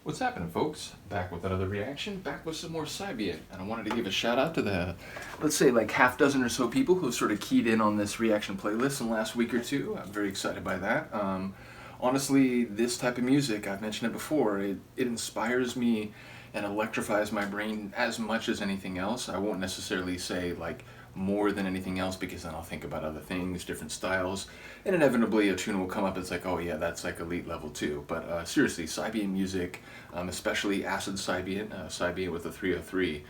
What's happening, folks? Back with another reaction, back with some more Psybient, and I wanted to give a shout out to the, let's say, like half dozen or so people who sort of keyed in on this reaction playlist in the last week or two. I'm very excited by that. Honestly, this type of music, I've mentioned it before, it inspires me and electrifies my brain as much as anything else. I won't necessarily say like more than anything else because then I'll think about other things, different styles, and inevitably a tune will come up. It's like, oh yeah, that's like elite level too. But seriously, Psybient music, especially acid-psybient, Psybient with a 303,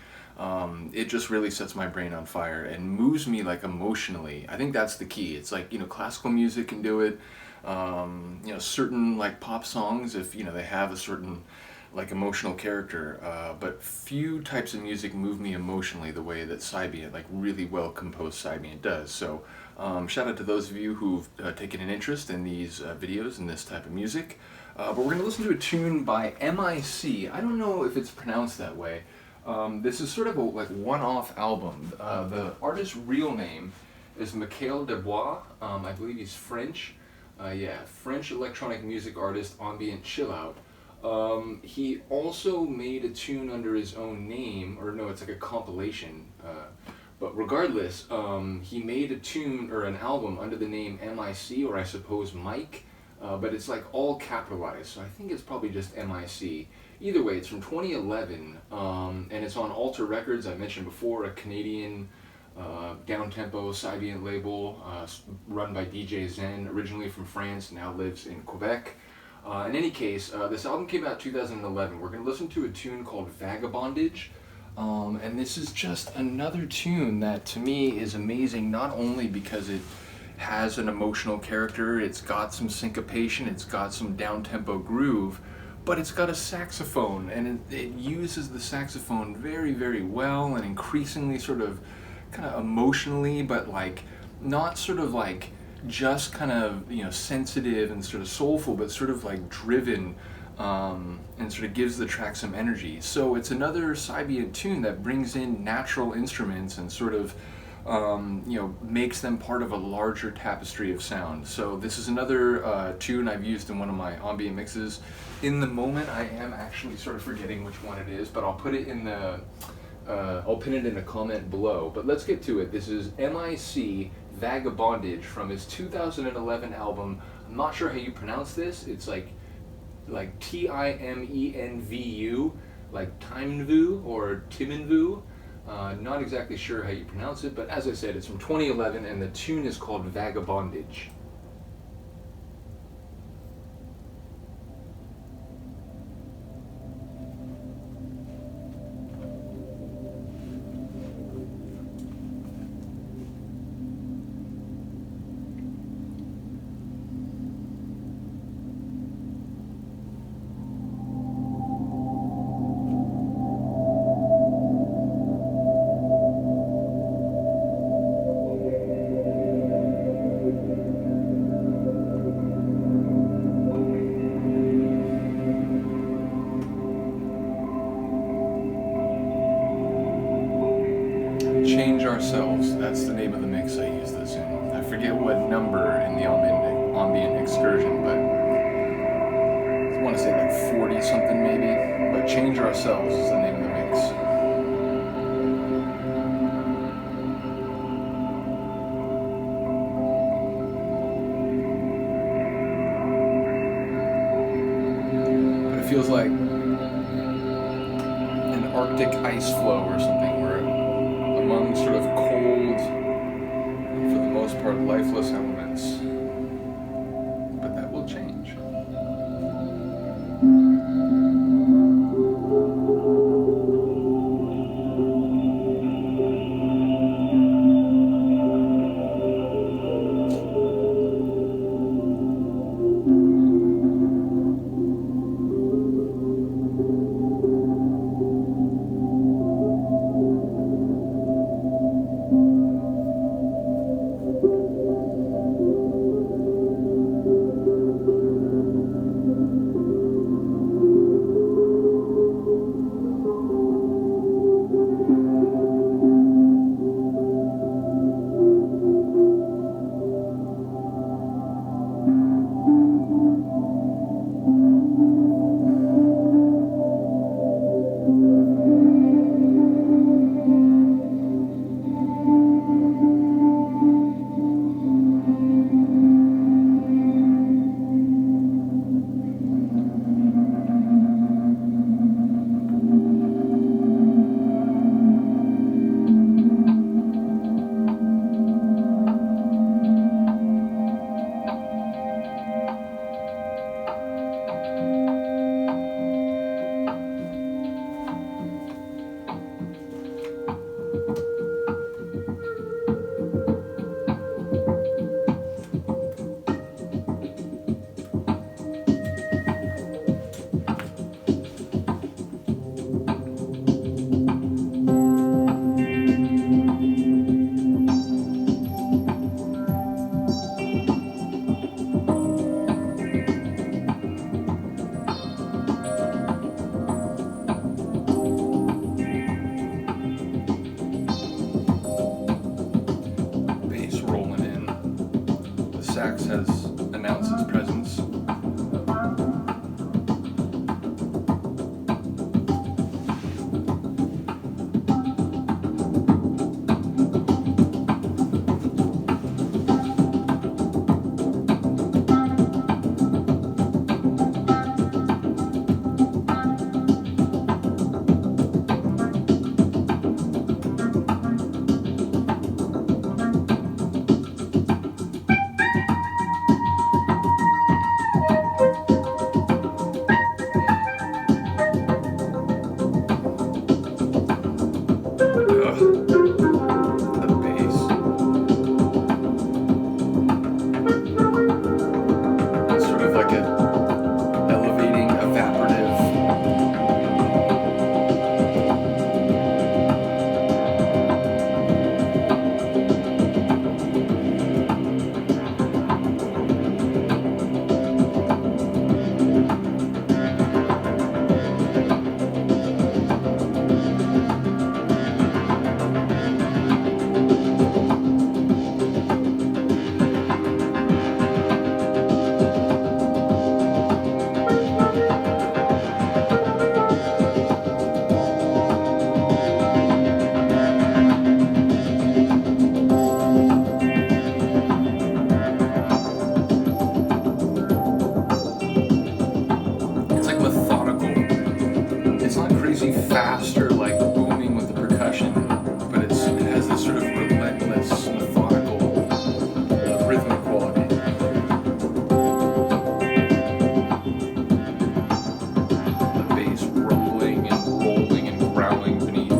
it just really sets my brain on fire and moves me like emotionally. I think that's the key. It's like, classical music can do it. Certain like pop songs, if they have a certain like emotional character, but few types of music move me emotionally the way that Psybient, like really well composed Psybient does. So shout out to those of you who've taken an interest in these videos and this type of music. But we're going to listen to a tune by MIC. I don't know if it's pronounced that way. This is sort of a like one-off album. The artist's real name is Mikael Dubois. I believe he's French. French electronic music artist, ambient chill out. He also made a tune under his own name, or no, it's like a compilation. But regardless, he made a tune or an album under the name MIC, or I suppose Mike, but it's like all capitalized, so I think it's probably just MIC. Either way, it's from 2011, and it's on Alter Records. I mentioned before, a Canadian down-tempo Psybient label run by DJ Zen, originally from France, now lives in Quebec. In any case, this album came out 2011. We're going to listen to a tune called Vagabondage, and this is just another tune that to me is amazing, not only because it has an emotional character, it's got some syncopation, it's got some down-tempo groove, but it's got a saxophone, and it uses the saxophone very, very well, and increasingly sort of kind of emotionally, but like not sort of like just kind of sensitive and sort of soulful, but sort of like driven, and sort of gives the track some energy. So it's another Psybient tune that brings in natural instruments and sort of makes them part of a larger tapestry of sound. So this is another tune I've used in one of my ambient mixes. In the moment, I am actually sort of forgetting which one it is, but I'll put it in the I'll pin it in a comment below. But let's get to it. This is MIC Vagabondage from his 2011 album. I'm not sure how you pronounce this. It's like Timenvu, like Timenvu or Timenvu. Not exactly sure how you pronounce it, but as I said, it's from 2011 and the tune is called Vagabondage. Change Ourselves, that's the name of the mix I used this in. I forget what number in the ambient excursion, but I want to say like 40 something maybe, but Change Ourselves is the name of the mix. But it feels like an Arctic ice flow or something, where among sort of cold, for the most part, lifeless elements. But that will change. crazy faster, like booming with the percussion, but it has this sort of relentless, methodical, rhythmic quality. The bass rumbling and rolling and growling beneath.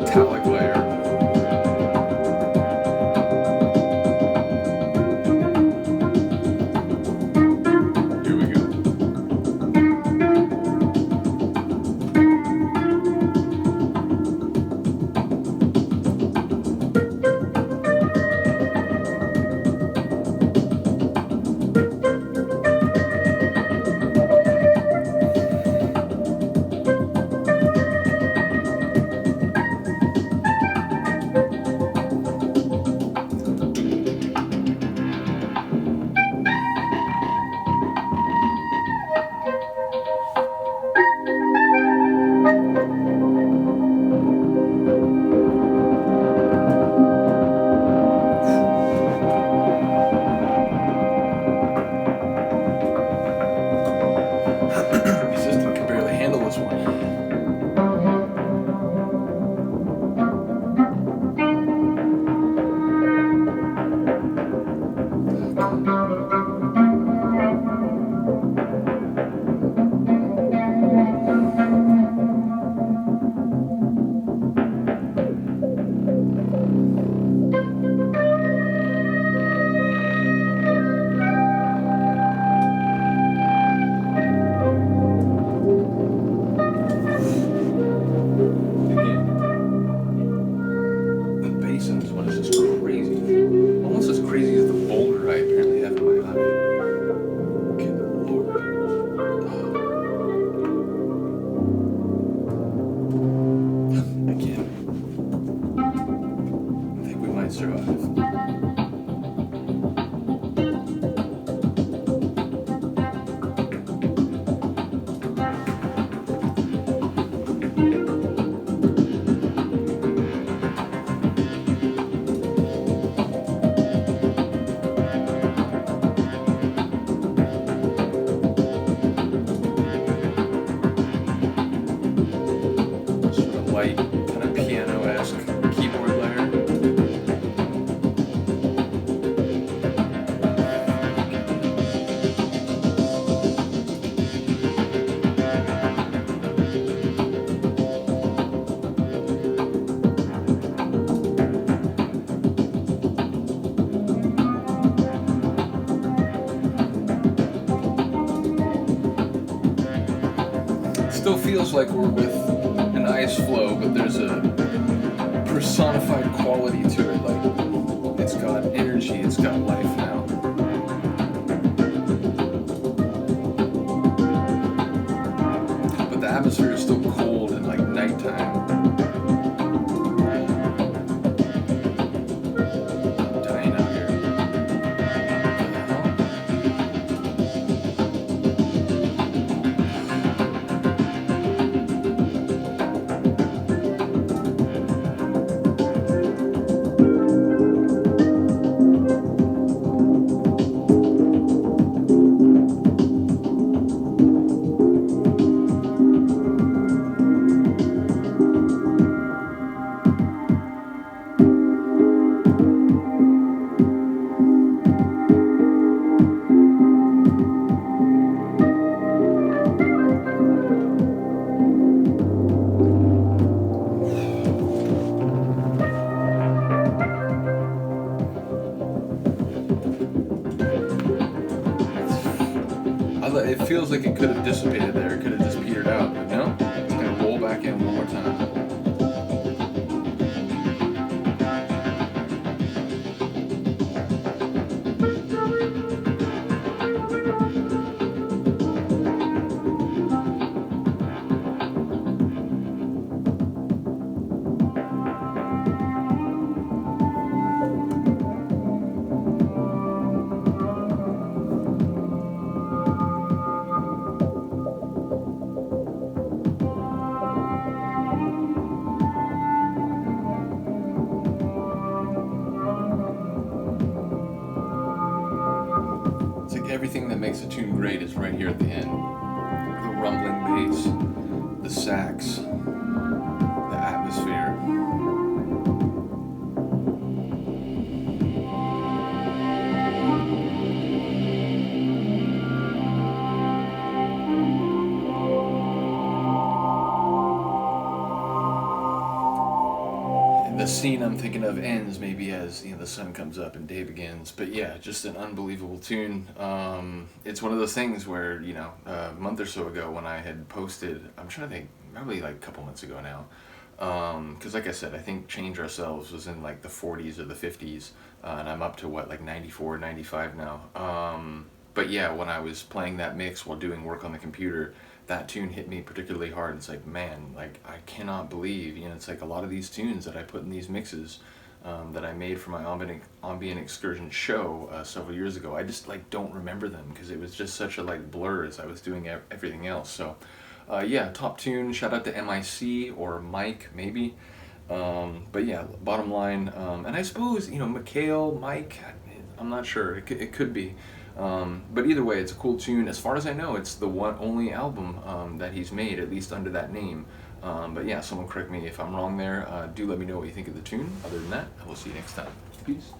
Metallic layer. Here we go. System can barely handle this one. The bass in this one is just crazy. Almost as crazy as the boulder I apparently have in my eye. Good lord. Again. I think we might survive. Sort of light, kind of piano-esque keyboard layer. Still feels like we're with an ice flow, but there's a personified quality to it. Like, it's got energy, it's got life now. But the atmosphere is still cold and like nighttime. I'm dying out here. What the hell? It feels like it could have dissipated there. It could have just petered out, but no, it's going to roll back in one more time. do great is right here at the end. The rumbling bass, the sax, the atmosphere. The scene I'm thinking of ends maybe as the sun comes up and day begins. But yeah, just an unbelievable tune. It's one of those things where a month or so ago when I had posted, I'm trying to think, probably like a couple months ago now. Because like I said, I think Change Ourselves was in like the 40s or the 50s, and I'm up to what, like 94, 95 now. But yeah, when I was playing that mix while doing work on the computer, that tune hit me particularly hard. It's like, man, like I cannot believe, it's like a lot of these tunes that I put in these mixes that I made for my ambient excursion show several years ago. I just like don't remember them because it was just such a like blur as I was doing everything else. So yeah, top tune. Shout out to MIC or Mike maybe. But yeah, bottom line, and I suppose Mikael, Mike. I'm not sure. It could be. But either way, it's a cool tune. As far as I know, it's the only album that he's made, at least under that name. But yeah, someone correct me if I'm wrong there. Do let me know what you think of the tune. Other than that, I will see you next time. Peace.